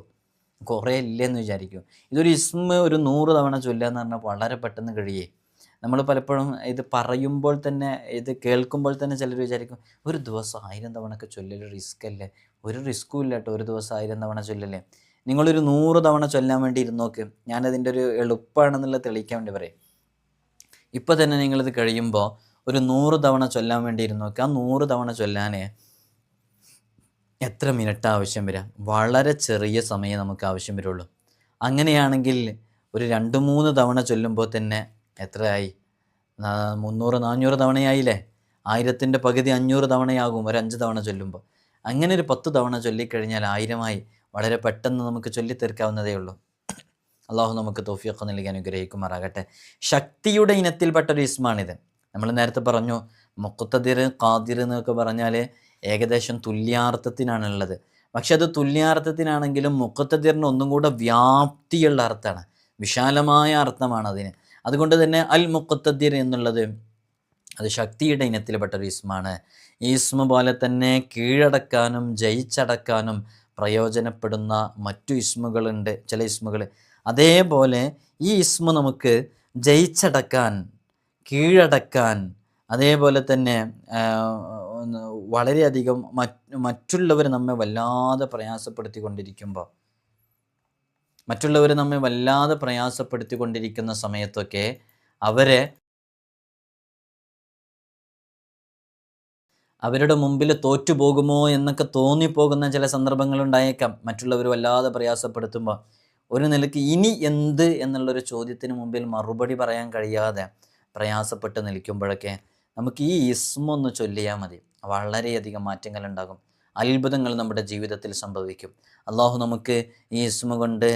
കുറേ ഇല്ലെന്ന് വിചാരിക്കും. ഇതൊരു ഇസ്മ ഒരു 100 തവണ ചൊല്ലുക എന്ന് പറഞ്ഞാൽ വളരെ പെട്ടെന്ന് കഴിയേ. നമ്മൾ പലപ്പോഴും ഇത് പറയുമ്പോൾ തന്നെ, ഇത് കേൾക്കുമ്പോൾ തന്നെ ചിലർ വിചാരിക്കും ഒരു ദിവസം 1000 തവണയൊക്കെ ചൊല്ലൽ റിസ്ക് അല്ലേ. ഒരു റിസ്ക്കും ഇല്ല കേട്ടോ, ഒരു ദിവസം 1000 തവണ ചൊല്ലല്ലേ. നിങ്ങളൊരു 100 തവണ ചൊല്ലാൻ വേണ്ടി ഇരുന്നോക്ക്. ഞാനതിൻ്റെ ഒരു എളുപ്പമാണെന്നുള്ളത് തെളിയിക്കാൻ വേണ്ടി പറയും. ഇപ്പോൾ തന്നെ നിങ്ങളിത് കഴിയുമ്പോൾ ഒരു 100 തവണ ചൊല്ലാൻ വേണ്ടി ഇരുന്ന് നോക്കുക. ആ 100 തവണ ചൊല്ലാൻ എത്ര മിനിറ്റ് ആവശ്യം വരിക? വളരെ ചെറിയ സമയം നമുക്ക് ആവശ്യം വരുള്ളൂ. അങ്ങനെയാണെങ്കിൽ ഒരു 2-3 തവണ ചൊല്ലുമ്പോൾ തന്നെ എത്രയായി? 300-400 തവണയായില്ലേ? 1000ൻ്റെ പകുതി 500 തവണയാകും ഒരു 5 തവണ ചൊല്ലുമ്പോൾ. അങ്ങനെ ഒരു 10 തവണ ചൊല്ലിക്കഴിഞ്ഞാൽ 1000മായി. വളരെ പെട്ടെന്ന് നമുക്ക് ചൊല്ലിത്തീർക്കാവുന്നതേ ഉള്ളൂ. അള്ളാഹു നമുക്ക് തൗഫീഖ് നൽകി അനുഗ്രഹിക്കുമാറാകട്ടെ. ശക്തിയുടെ ഇനത്തിൽപ്പെട്ടൊരു ഇസ്മാണിത്. നമ്മൾ നേരത്തെ പറഞ്ഞു മുഖ്തദിർ, ഖാദിർ എന്നൊക്കെ പറഞ്ഞാൽ ഏകദേശം തുല്യാർത്ഥത്തിനാണുള്ളത്. പക്ഷെ അത് തുല്യാർത്ഥത്തിനാണെങ്കിലും മുഖ്തദിറിന് ഒന്നും കൂടെ വ്യാപ്തിയുള്ള അർത്ഥമാണ്, വിശാലമായ അർത്ഥമാണ് അതിന്. അതുകൊണ്ട് തന്നെ അൽ മുഖ്തദിർ എന്നുള്ളത് അത് ശക്തിയുടെ ഇനത്തിൽപ്പെട്ടൊരു ഇസ്മാണ്. ഈ ഇസ്മ പോലെ തന്നെ കീഴടക്കാനും ജയിച്ചടക്കാനും പ്രയോജനപ്പെടുന്ന മറ്റു ഇസ്മുകളുണ്ട്, ചില ഇസ്മുകൾ. അതേപോലെ ഈ ഇസ്മ നമുക്ക് ജയിച്ചടക്കാൻ, കീഴടക്കാൻ, അതേപോലെ തന്നെ വളരെയധികം മറ്റുള്ളവർ നമ്മെ വല്ലാതെ പ്രയാസപ്പെടുത്തിക്കൊണ്ടിരിക്കുന്ന സമയത്തൊക്കെ അവരുടെ മുമ്പിൽ തോറ്റുപോകുമോ എന്നൊക്കെ തോന്നിപ്പോകുന്ന ചില സന്ദർഭങ്ങളുണ്ടായേക്കാം. മറ്റുള്ളവർ വല്ലാതെ പ്രയാസപ്പെടുത്തുമ്പോൾ ഒരു നിലയ്ക്ക് ഇനി എന്ത് എന്നുള്ളൊരു ചോദ്യത്തിന് മുമ്പിൽ മറുപടി പറയാൻ കഴിയാതെ പ്രയാസപ്പെട്ട് നിൽക്കുമ്പോഴൊക്കെ നമുക്ക് ഈ ഇസ്മൊന്ന് ചൊല്ലിയാൽ മതി. വളരെയധികം മാറ്റങ്ങളുണ്ടാകും, അത്ഭുതങ്ങൾ നമ്മുടെ ജീവിതത്തിൽ സംഭവിക്കും. അള്ളാഹു നമുക്ക് ഈ ഇസ്മ കൊണ്ട്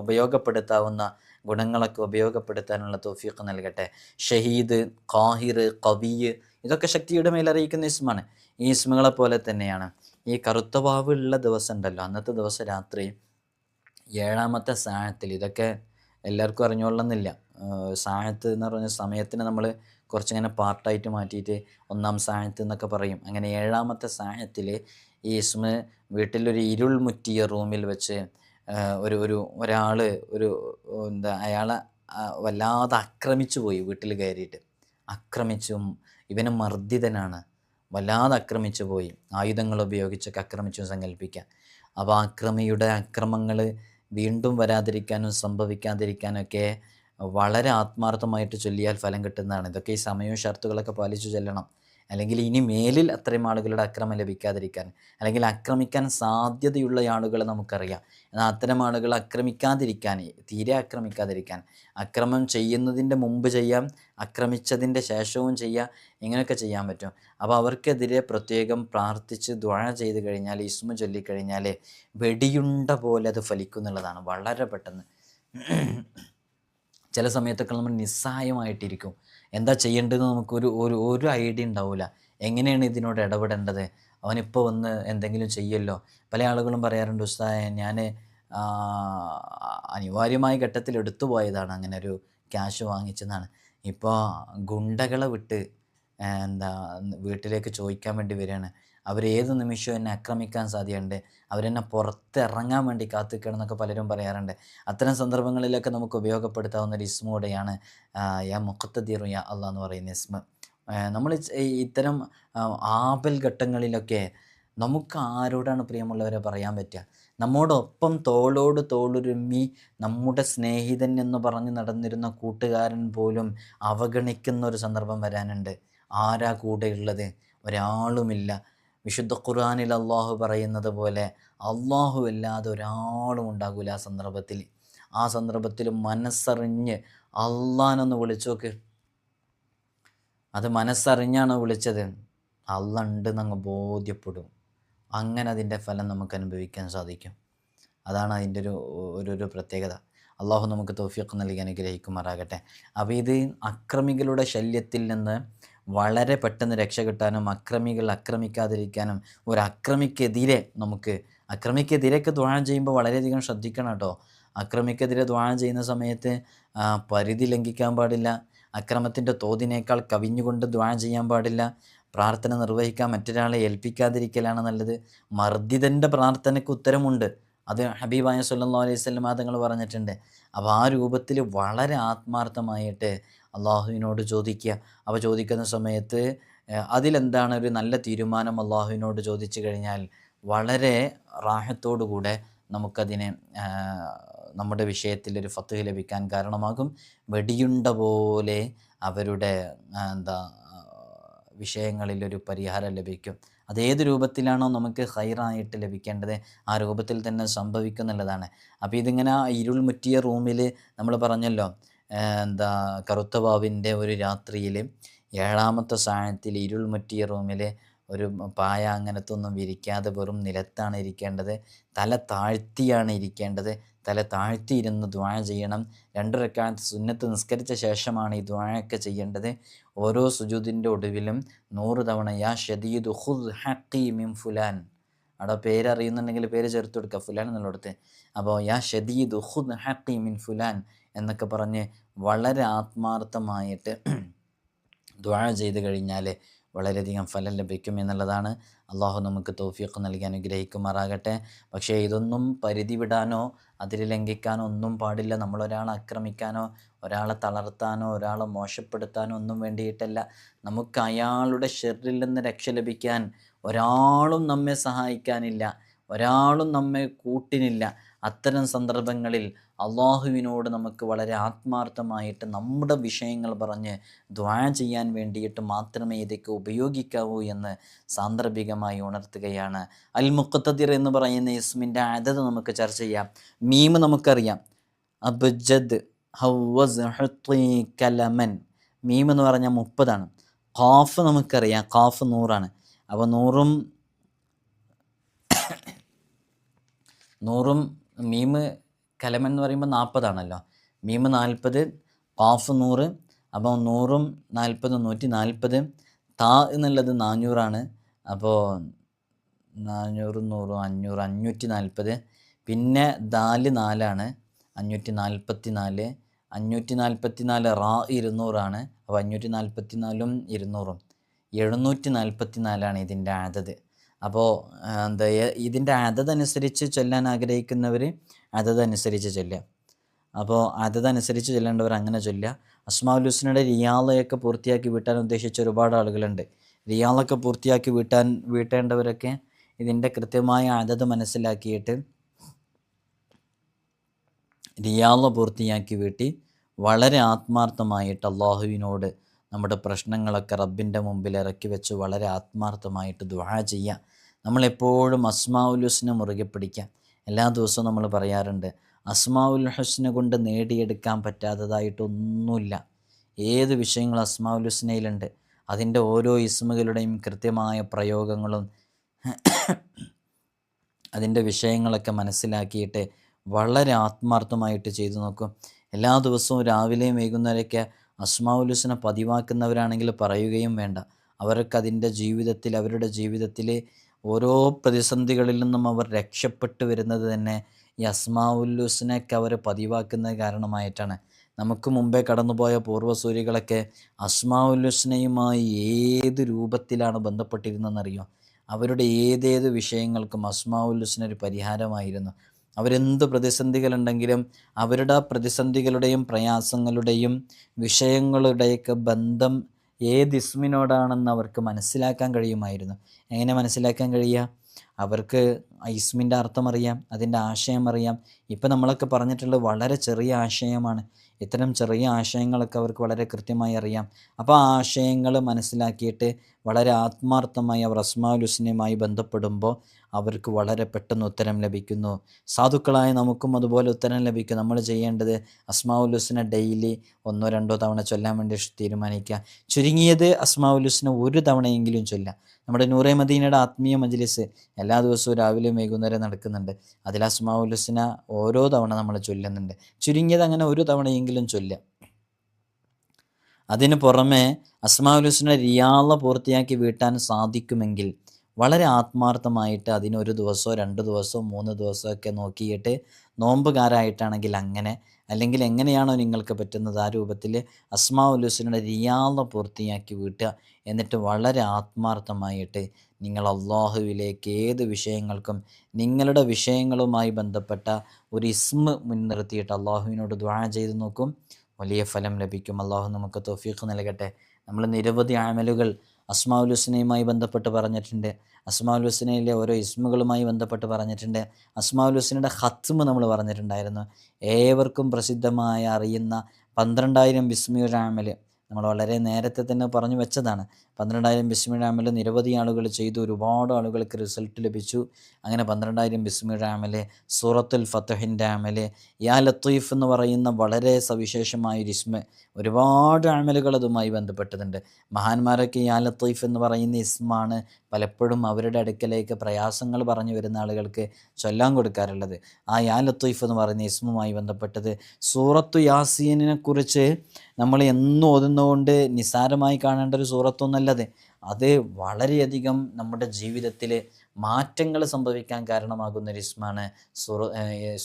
ഉപയോഗപ്പെടുത്താവുന്ന ഗുണങ്ങളൊക്കെ ഉപയോഗപ്പെടുത്താനുള്ള തൗഫീഖ് നൽകട്ടെ. ഷഹീദ്, ഖാഹിർ, ഖവി ഇതൊക്കെ ശക്തിയുടെ മേലറിയിക്കുന്ന ഇസ്മാണ്. ഈ ഇസ്മുകളെ പോലെ തന്നെയാണ് ഈ കറുത്ത വാവ് ഉള്ള ദിവസം ഉണ്ടല്ലോ, അന്നത്തെ ദിവസം രാത്രി 7ാമത്തെ സാഴത്തിൽ, ഇതൊക്കെ എല്ലാവർക്കും അറിഞ്ഞുകൊള്ളുന്നില്ല. സാഴത്ത് എന്ന് പറഞ്ഞ സമയത്തിന് നമ്മൾ കുറച്ചിങ്ങനെ പാർട്ടായിട്ട് മാറ്റിയിട്ട് 1ാം സാഴത്ത് എന്നൊക്കെ പറയും. അങ്ങനെ 7ാമത്തെ സാഴത്തിൽ ഈ ഇസ്മ വീട്ടിലൊരു ഇരുൾ മുറ്റിയ റൂമിൽ വെച്ച് ഒരാൾ അയാളെ വല്ലാതെ ആക്രമിച്ചു പോയി. വീട്ടിൽ കയറിയിട്ട് ആക്രമിച്ചും, ഇവന് മർദ്ദിതനാണ്, വല്ലാതെ ആക്രമിച്ചു പോയി, ആയുധങ്ങൾ ഉപയോഗിച്ചൊക്കെ ആക്രമിച്ചു സങ്കല്പിക്കാം. അപ്പോൾ ആക്രമിയുടെ അക്രമങ്ങൾ വീണ്ടും വരാതിരിക്കാനും സംഭവിക്കാതിരിക്കാനൊക്കെ വളരെ ആത്മാർത്ഥമായിട്ട് ചൊല്ലിയാൽ ഫലം കിട്ടുന്നതാണ്. ഇതൊക്കെ ഈ സമയവും ഷർത്തുകളൊക്കെ പാലിച്ചു ചൊല്ലണം. അല്ലെങ്കിൽ ഇനി മേലിൽ അത്രയും ആളുകളുടെ അക്രമം ലഭിക്കാതിരിക്കാൻ, അല്ലെങ്കിൽ ആക്രമിക്കാൻ സാധ്യതയുള്ള ആളുകളെ നമുക്കറിയാം. എന്നാൽ അത്തരം ആളുകൾ തീരെ ആക്രമിക്കാതിരിക്കാൻ, അക്രമം ചെയ്യുന്നതിൻ്റെ മുമ്പ് ചെയ്യാം, ആക്രമിച്ചതിൻ്റെ ശേഷവും ചെയ്യാം, ഇങ്ങനെയൊക്കെ ചെയ്യാൻ പറ്റും. അപ്പോൾ അവർക്കെതിരെ പ്രത്യേകം പ്രാർത്ഥിച്ച് ദുആ ചെയ്ത് കഴിഞ്ഞാൽ, ഇസ്മ ചൊല്ലിക്കഴിഞ്ഞാൽ വെടിയുണ്ട പോലെ അത് ഫലിക്കുന്നുള്ളതാണ്. വളരെ പെട്ടെന്ന്. ചില സമയത്തൊക്കെ നമ്മൾ നിസ്സഹായമായിട്ടിരിക്കും. എന്താ ചെയ്യേണ്ടതെന്ന് നമുക്കൊരു ഒരു ഐഡിയ ഉണ്ടാവില്ല. എങ്ങനെയാണ് ഇതിനോട് ഇടപെടേണ്ടത്? അവനിപ്പോൾ വന്ന് എന്തെങ്കിലും ചെയ്യുമല്ലോ. പല ആളുകളും പറയാറുണ്ട്, ഉസ്താദേ ഞാൻ അനിവാര്യമായ ഘട്ടത്തിൽ എടുത്തു പോയതാണ്, അങ്ങനെ ഒരു ക്യാഷ് വാങ്ങിച്ചതാണ്. ഇപ്പോൾ ഗുണ്ടകളെ വിട്ട് വീട്ടിലേക്ക് ചോദിക്കാൻ വേണ്ടി വരികയാണ്. അവരേത് നിമിഷവും എന്നെ ആക്രമിക്കാൻ സാധ്യതയുണ്ട്, അവരെന്നെ പുറത്തിറങ്ങാൻ വേണ്ടി കാത്തിക്കണമെന്നൊക്കെ പലരും പറയാറുണ്ട്. അത്തരം സന്ദർഭങ്ങളിലൊക്കെ നമുക്ക് ഉപയോഗപ്പെടുത്താവുന്ന ഒരു ഇസ്മൂടെയാണ് യാ മുഖ്തദിറു യാ അള്ളാഹ് എന്ന് പറയുന്ന ഇസ്മ. നമ്മൾ ഇത്തരം ആപൽ ഘട്ടങ്ങളിലൊക്കെ നമുക്ക് ആരോടാണ് പ്രിയമുള്ളവരെ പറയാൻ പറ്റുക? നമ്മോടൊപ്പം തോളോട് തോളുരുമ്മി നമ്മുടെ സ്നേഹിതൻ എന്ന് പറഞ്ഞ് നടന്നിരുന്ന കൂട്ടുകാരൻ പോലും അവഗണിക്കുന്ന ഒരു സന്ദർഭം വരാനുണ്ട്. ആരാ കൂടെയുള്ളത്? ഒരാളുമില്ല. വിശുദ്ധ ഖുർആനിൽ അള്ളാഹു പറയുന്നത് പോലെ അള്ളാഹു അല്ലാതെ ഒരാളും ഉണ്ടാകില്ല ആ സന്ദർഭത്തിൽ. ആ സന്ദർഭത്തിൽ മനസ്സറിഞ്ഞ് അള്ളാനൊന്ന് വിളിച്ചു നോക്ക്. അത് മനസ്സറിഞ്ഞാണ് വിളിച്ചത്, അള്ളാഹ് ഉണ്ടെന്നങ്ങ് ബോധ്യപ്പെടും. അങ്ങനെ അതിൻ്റെ ഫലം നമുക്ക് അനുഭവിക്കാൻ സാധിക്കും. അതാണ് അതിൻ്റെ ഒരു പ്രത്യേകത. അള്ളാഹു നമുക്ക് തൗഫീഖ് നൽകി അനുഗ്രഹിക്കുമാറാകട്ടെ. അപ്പോൾ ഇത് അക്രമികളുടെ ശല്യത്തിൽ നിന്ന് വളരെ പെട്ടെന്ന് രക്ഷ കിട്ടാനും അക്രമികൾ ആക്രമിക്കാതിരിക്കാനും അക്രമിക്കെതിരെയൊക്കെ ദുആ ചെയ്യുമ്പോൾ വളരെയധികം ശ്രദ്ധിക്കണം കേട്ടോ. അക്രമിക്കെതിരെ ദുആ ചെയ്യുന്ന സമയത്ത് പരിധി ലംഘിക്കാൻ പാടില്ല. അക്രമത്തിൻ്റെ തോതിനേക്കാൾ കവിഞ്ഞുകൊണ്ട് ദുആ ചെയ്യാൻ പാടില്ല. പ്രാർത്ഥന നിർവഹിക്കാൻ മറ്റൊരാളെ ഏൽപ്പിക്കാതിരിക്കലാണ് നല്ലത്. മർദ്ദിതൻ്റെ പ്രാർത്ഥനയ്ക്ക് ഉത്തരമുണ്ട്. അത് ഹബീബായ സല്ലല്ലാഹു അലൈഹി വസല്ലം തങ്ങൾ പറഞ്ഞിട്ടുണ്ട്. അപ്പോൾ ആ രൂപത്തിൽ വളരെ ആത്മാർത്ഥമായിട്ട് അള്ളാഹുവിനോട് ചോദിക്കുക. അപ്പോൾ ചോദിക്കുന്ന സമയത്ത് അതിലെന്താണ് ഒരു നല്ല തീരുമാനം അള്ളാഹുവിനോട് ചോദിച്ചു കഴിഞ്ഞാൽ വളരെ റാഹത്തോടുകൂടെ നമുക്കതിനെ നമ്മുടെ വിഷയത്തിലൊരു ഫത്ഹ് ലഭിക്കാൻ കാരണമാകും. വെടിയുണ്ട പോലെ അവരുടെ എന്താ വിഷയങ്ങളിലൊരു പരിഹാരം ലഭിക്കും. അതേത് രൂപത്തിലാണോ നമുക്ക് ഹൈറായിട്ട് ലഭിക്കേണ്ടത് ആ രൂപത്തിൽ തന്നെ സംഭവിക്കും എന്നുള്ളതാണ്. അപ്പോൾ ഇതിങ്ങനെ ഇരുൾ മുറ്റിയ റൂമിൽ നമ്മൾ പറഞ്ഞല്ലോ, എന്താ കറുത്ത വാവിൻ്റെ ഒരു രാത്രിയിൽ 7ാമത്തെ സായത്തിൽ ഇരുൾ മുറ്റിയ റൂമിൽ ഒരു പായ അങ്ങനത്തെ ഒന്നും വിരിക്കാതെ വെറും നിലത്താണ് ഇരിക്കേണ്ടത്. തല താഴ്ത്തിയാണ് ഇരിക്കേണ്ടത്. തല താഴ്ത്തിയിരുന്ന് ദുആ ചെയ്യണം. 2 റക്അത്ത് സുന്നത്ത് നിസ്കരിച്ച ശേഷമാണ് ഈ ദുആയൊക്കെ ചെയ്യേണ്ടത്. ഓരോ സുജൂദിൻ്റെ ഒടുവിലും 100 തവണ യാ ഷദീദു ഖുദ് ഹഖി മിൻ ഫുലാൻ, അവിടെ പേരറിയുന്നുണ്ടെങ്കിൽ പേര് ചേർത്ത് കൊടുക്കുക, ഫുലാൻ എന്നുള്ളിടത്ത്. അപ്പോൾ യാ ഷദീദു ഖുദ് ഹഖി മിൻ ഫുലാൻ എന്നൊക്കെ പറഞ്ഞ് വളരെ ആത്മാർത്ഥമായിട്ട് ദുആ ചെയ്ത് കഴിഞ്ഞാൽ വളരെയധികം ഫലം ലഭിക്കും എന്നുള്ളതാണ്. അള്ളാഹു നമുക്ക് തൗഫീഖ് നൽകി അനുഗ്രഹിക്കുമാറാകട്ടെ. പക്ഷേ ഇതൊന്നും പരിധി വിടാനോ അതിൽ ലംഘിക്കാനോ ഒന്നും പാടില്ല. നമ്മളൊരാളെ ആക്രമിക്കാനോ ഒരാളെ തളർത്താനോ ഒരാളെ മോശപ്പെടുത്താനോ ഒന്നും വേണ്ടിയിട്ടല്ല. നമുക്ക് അയാളുടെ ഷെറിൽ നിന്ന് രക്ഷ ലഭിക്കാൻ ഒരാളും നമ്മെ സഹായിക്കാനില്ല, ഒരാളും നമ്മെ കൂട്ടിനില്ല. അത്തരം സന്ദർഭങ്ങളിൽ അള്ളാഹുവിനോട് നമുക്ക് വളരെ ആത്മാർത്ഥമായിട്ട് നമ്മുടെ വിഷയങ്ങൾ പറഞ്ഞ് ദുആ ചെയ്യാൻ വേണ്ടിയിട്ട് മാത്രമേ ഇതൊക്കെ ഉപയോഗിക്കാവൂ എന്ന് സാന്ദർഭികമായി ഉണർത്തുകയാണ്. അൽ മുഖ്തദിർ എന്ന് പറയുന്ന ഇസ്മിൻ്റെ അദദ് നമുക്ക് ചർച്ച ചെയ്യാം. മീം നമുക്കറിയാം, അബ്ജദ് ഹവസ് ഹുത്തി കലമൻ, മീം എന്ന് പറഞ്ഞാൽ 30ആണ്. ഖാഫ് നമുക്കറിയാം, ഖാഫ് 100ആണ്. അപ്പോൾ 100 മീം കലമൻ എന്ന് പറയുമ്പോൾ 40ആണല്ലോ. മീം 40, ഖാഫ് 100. അപ്പോൾ 100 40 140. താ എന്നുള്ളത് 400ആണ്. അപ്പോൾ 400 100 500 540. പിന്നെ ദാല് 4ആണ്, 544. 544 റാ 200ആണ്. അപ്പോൾ 544ഉം 200ഉം 744ആണ് ഇതിൻ്റെ അദദ്. അപ്പോൾ എന്താ ഇതിൻ്റെ അദദനുസരിച്ച് ചൊല്ലാൻ ആഗ്രഹിക്കുന്നവർ അദദനുസരിച്ച് ചൊല്ലുക. അപ്പോൾ അദദനുസരിച്ച് ചൊല്ലേണ്ടവർ അങ്ങനെ ചൊല്ലുക. അസ്മാഉൽ ഹുസ്നയുടെ റിയാളയൊക്കെ പൂർത്തിയാക്കി വീട്ടാൻ ഉദ്ദേശിച്ച ഒരുപാട് ആളുകളുണ്ട്. റിയാളൊക്കെ പൂർത്തിയാക്കി വീട്ടേണ്ടവരൊക്കെ ഇതിൻ്റെ കൃത്യമായ അദദ് മനസ്സിലാക്കിയിട്ട് റിയാള പൂർത്തിയാക്കി വീട്ടി വളരെ ആത്മാർത്ഥമായിട്ട് അള്ളാഹുവിനോട് നമ്മുടെ പ്രശ്നങ്ങളൊക്കെ റബ്ബിൻ്റെ മുമ്പിൽ ഇറക്കി വെച്ച് വളരെ ആത്മാർത്ഥമായിട്ട് ദുആ ചെയ്യുക. നമ്മളെപ്പോഴും അസ്മാഉൽ ഹുസ്ന മുറുകെ പിടിക്കുക. എല്ലാ ദിവസവും നമ്മൾ പറയാറുണ്ട്, അസ്മാഉൽ ഹുസ്ന കൊണ്ട് നേടിയെടുക്കാൻ പറ്റാത്തതായിട്ടൊന്നുമില്ല. ഏത് വിഷയങ്ങൾ അസ്മാഉൽ ഹുസ്നയിലുണ്ട്. അതിൻ്റെ ഓരോ ഇസ്മുകളുടെയും കൃത്യമായ പ്രയോഗങ്ങളും അതിൻ്റെ വിഷയങ്ങളൊക്കെ മനസ്സിലാക്കിയിട്ട് വളരെ ആത്മാർത്ഥമായിട്ട് ചെയ്തു നോക്കും. എല്ലാ ദിവസവും രാവിലെയും വൈകുന്നേരമൊക്കെ അസ്മാഉൽ ഹുസ്ന പതിവാക്കുന്നവരാണെങ്കിൽ പറയുകയും വേണ്ട. അവർക്ക് അതിൻ്റെ ജീവിതത്തിൽ, അവരുടെ ജീവിതത്തിൽ ഓരോ പ്രതിസന്ധികളിൽ നിന്നും അവർ രക്ഷപ്പെട്ടു വരുന്നത് തന്നെ ഈ അസ്മാഉൽ ഹുസ്നയൊക്കെ അവർ പതിവാക്കുന്നത് കാരണമായിട്ടാണ്. നമുക്ക് മുമ്പേ കടന്നുപോയ പൂർവ്വസൂരികളൊക്കെ അസ്മാഉൽ ഹുസ്നയുമായി ഏത് രൂപത്തിലാണ് ബന്ധപ്പെട്ടിരുന്നതെന്നറിയോ? അവരുടെ ഏതേത് വിഷയങ്ങൾക്കും അസ്മാഉൽ ഹുസ്ന ഒരു പരിഹാരമായിരുന്നു. അവരെന്ത് പ്രതിസന്ധികളുണ്ടെങ്കിലും അവരുടെ പ്രതിസന്ധികളുടെയും പ്രയാസങ്ങളുടെയും വിഷയങ്ങളുടെയൊക്കെ ബന്ധം ഏത് ഇസ്മിനോടാണെന്ന് അവർക്ക് മനസ്സിലാക്കാൻ കഴിയുമായിരുന്നു. എങ്ങനെ മനസ്സിലാക്കാൻ കഴിയുക? അവർക്ക് ഇസ്മിൻ്റെ അർത്ഥം അറിയാം, അതിൻ്റെ ആശയം അറിയാം. ഇപ്പം നമ്മളൊക്കെ പറഞ്ഞിട്ടുള്ളത് വളരെ ചെറിയ ആശയമാണ്. ഇത്തരം ചെറിയ ആശയങ്ങളൊക്കെ അവർക്ക് വളരെ കൃത്യമായി അറിയാം. അപ്പോൾ ആ ആശയങ്ങൾ മനസ്സിലാക്കിയിട്ട് വളരെ ആത്മാർത്ഥമായി അവർ അസ്മാഉൽ ഹുസ്നയുമായി ബന്ധപ്പെടുമ്പോൾ അവർക്ക് വളരെ പെട്ടെന്ന് ഉത്തരം ലഭിക്കുന്നു. സാധുക്കളായ നമുക്കും അതുപോലെ ഉത്തരം ലഭിക്കും. നമ്മൾ ചെയ്യേണ്ടത് അസ്മാഉൽ ഹുസ്ന ഡെയിലി 1-2 തവണ ചൊല്ലാൻ വേണ്ടി തീരുമാനിക്കുക. ചുരുങ്ങിയത് അസ്മാഉൽ ഹുസ്ന 1 തവണയെങ്കിലും ചൊല്ലാം. നമ്മുടെ നൂറെ മദീനയുടെ ആത്മീയ മജ്ലിസ് എല്ലാ ദിവസവും രാവിലെയും വൈകുന്നേരം നടക്കുന്നുണ്ട്. അതിൽ അസ്മാഉൽ ഹുസ്ന ഓരോ തവണ നമ്മൾ ചൊല്ലുന്നുണ്ട്. ചുരുങ്ങിയത് അങ്ങനെ 1 തവണയെങ്കിലും ചൊല്ലാം. അതിന് പുറമെ അസ്മാഉൽ ഹുസ്ന റിയാള പൂർത്തിയാക്കി വീട്ടാൻ സാധിക്കുമെങ്കിൽ വളരെ ആത്മാർത്ഥമായിട്ട് അതിന് 1 ദിവസമോ 2 ദിവസമോ 3 ദിവസമോ ഒക്കെ നോക്കിയിട്ട്, നോമ്പുകാരായിട്ടാണെങ്കിൽ അങ്ങനെ, അല്ലെങ്കിൽ എങ്ങനെയാണോ നിങ്ങൾക്ക് പറ്റുന്നത് ആ രൂപത്തിൽ അസ്മാഉൽ ഹുസ്നയുടെ റിയാള പൂർത്തിയാക്കി വീട്ടുക. എന്നിട്ട് വളരെ ആത്മാർത്ഥമായിട്ട് നിങ്ങൾ അള്ളാഹുവിലേക്ക് ഏത് വിഷയങ്ങൾക്കും നിങ്ങളുടെ വിഷയങ്ങളുമായി ബന്ധപ്പെട്ട ഒരു ഇസ്മ മുൻനിർത്തിയിട്ട് അള്ളാഹുവിനോട് ദുആ ചെയ്ത് നോക്കും. വലിയ ഫലം ലഭിക്കും. അള്ളാഹു നമുക്ക് തൗഫീഖ് നൽകട്ടെ. നമ്മൾ നിരവധി അമലുകൾ അസ്മാഉൽ ഹുസ്നയുമായി ബന്ധപ്പെട്ട് പറഞ്ഞിട്ടുണ്ട്. അസ്മാഉൽ ഹുസ്നയിലെ ഓരോ ഇസ്മുകളുമായി ബന്ധപ്പെട്ട് പറഞ്ഞിട്ടുണ്ട്. അസ്മാഉൽ ഹുസ്നയുടെ ഖത്മ് നമ്മൾ പറഞ്ഞിട്ടുണ്ടായിരുന്നു. ഏവർക്കും പ്രസിദ്ധമായ അറിയുന്ന 12,000 ബിസ്മിയുടെ അമൽ നമ്മൾ വളരെ നേരത്തെ തന്നെ പറഞ്ഞു വെച്ചതാണ്. 12,000 ബിസ്മിൽ അമൽ നിരവധി ആളുകൾ ചെയ്തു, ഒരുപാട് ആളുകൾക്ക് റിസൾട്ട് ലഭിച്ചു. അങ്ങനെ 12,000 ബിസ്മിൽ അമൽ, സൂറത്തുൽ ഫത്തഹിൻ്റെ അമൽ, യാ ലത്തീഫ് എന്ന് പറയുന്ന വളരെ സവിശേഷമായൊരു ഇസ്മ, ഒരുപാട് അമലുകൾ അതുമായി ബന്ധപ്പെട്ടതുണ്ട്. മഹാന്മാരൊക്കെ യാ ലത്തീഫ് എന്ന് പറയുന്ന ഇസ്മാണ് പലപ്പോഴും അവരുടെ അടുക്കലേക്ക് പ്രയാസങ്ങൾ പറഞ്ഞു വരുന്ന ആളുകൾക്ക് ചൊല്ലാൻ കൊടുക്കാറുള്ളത്. ആ യാ ലത്തീഫ് എന്ന് പറയുന്ന ഇസ്മുമായി ബന്ധപ്പെട്ടത്. സൂറത്തു യാസീനെ കുറിച്ച് നമ്മൾ എന്നും ഓതുന്നതുകൊണ്ട് നിസ്സാരമായി കാണേണ്ട ഒരു സൂറത്തൊന്നല്ലത്. അത് വളരെയധികം നമ്മുടെ ജീവിതത്തിൽ മാറ്റങ്ങൾ സംഭവിക്കാൻ കാരണമാകുന്ന ഒരു ഇസ്മാണ്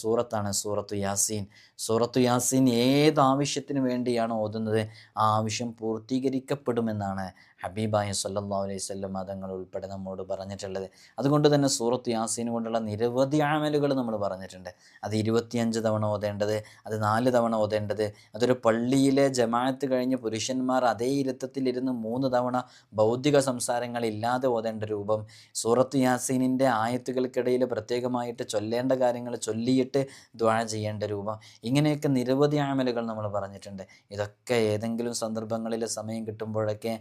സൂറത്താണ് സൂറത്തു യാസീൻ. സൂറത്തു യാസീൻ ഏതാവശ്യത്തിന് വേണ്ടിയാണ് ഓതുന്നത് ആ ആവശ്യം പൂർത്തീകരിക്കപ്പെടുമെന്നാണ് ഹബീബായ സല്ലല്ലാഹു അലൈഹി വസല്ലം തങ്ങൾ ഉൾപ്പെടെ നമ്മോട് പറഞ്ഞിട്ടുള്ളത്. അതുകൊണ്ട് തന്നെ സൂറത്ത് യാസീൻ കൊണ്ടുള്ള നിരവധി അമലുകൾ നമ്മൾ പറഞ്ഞിട്ടുണ്ട്. അത് 25 തവണ ഓതേണ്ടത്, അത് 4 തവണ ഓതേണ്ടത്, അതൊരു പള്ളിയിലെ ജമാഅത്ത് കഴിഞ്ഞ് പുരുഷന്മാർ അതേ ഇരുത്തത്തിലിരുന്ന് 3 തവണ ഭൗതിക സംസാരങ്ങളില്ലാതെ ഓതേണ്ട രൂപം, സൂറത്ത് യാസീനിൻ്റെ ആയത്തുകൾക്കിടയിൽ പ്രത്യേകമായിട്ട് ചൊല്ലേണ്ട കാര്യങ്ങൾ ചൊല്ലിയിട്ട് ദുആ ചെയ്യേണ്ട രൂപം, ഇങ്ങനെയൊക്കെ നിരവധി അമലുകൾ നമ്മൾ പറഞ്ഞിട്ടുണ്ട്. ഇതൊക്കെ ഏതെങ്കിലും സന്ദർഭങ്ങളിൽ സമയം കിട്ടുമ്പോഴൊക്കെ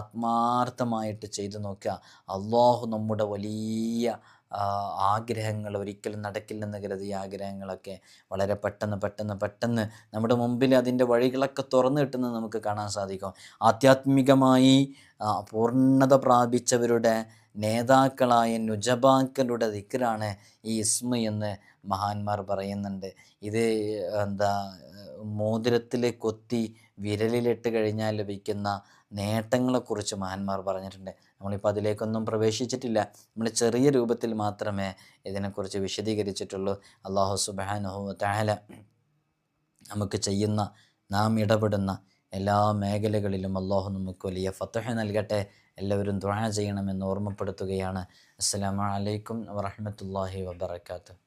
ആത്മാർത്ഥമായിട്ട് ചെയ്തു നോക്കുക. അള്ളാഹു നമ്മുടെ വലിയ ആഗ്രഹങ്ങൾ, ഒരിക്കലും നടക്കില്ലെന്ന് കരുതിയ ആഗ്രഹങ്ങളൊക്കെ വളരെ പെട്ടെന്ന് നമ്മുടെ മുമ്പിൽ അതിൻ്റെ വഴികളൊക്കെ തുറന്നു കിട്ടുന്നത് നമുക്ക് കാണാൻ സാധിക്കും. ആധ്യാത്മികമായി പൂർണ്ണത പ്രാപിച്ചവരുടെ നേതാക്കളായ നുജബാക്കളുടെ ദിക്റാണ് ഈ ഇസ്മ എന്ന് മഹാന്മാർ പറയുന്നുണ്ട്. ഇത് മോതിരത്തിൽ കൊത്തി വിരലിലിട്ട് കഴിഞ്ഞാൽ ലഭിക്കുന്ന നേട്ടങ്ങളെക്കുറിച്ച് മഹാന്മാർ പറഞ്ഞിട്ടുണ്ട്. നമ്മളിപ്പോൾ അതിലേക്കൊന്നും പ്രവേശിച്ചിട്ടില്ല. നമ്മൾ ചെറിയ രൂപത്തിൽ മാത്രമേ ഇതിനെക്കുറിച്ച് വിശദീകരിച്ചിട്ടുള്ളൂ. അല്ലാഹു സുബ്ഹാനഹു വ തആല നമുക്ക് ചെയ്യുന്ന, നാം ഇടപെടുന്ന എല്ലാ മേഖലകളിലും അല്ലാഹു നമുക്ക് വലിയ ഫത്ഹ് നൽകട്ടെ. എല്ലാവരും ദുആ ചെയ്യണമെന്ന് ഓർമ്മപ്പെടുത്തുകയാണ്. അസ്സലാമു അലൈക്കും വറഹ്മത്തുള്ളാഹി വബറകാതുഹു.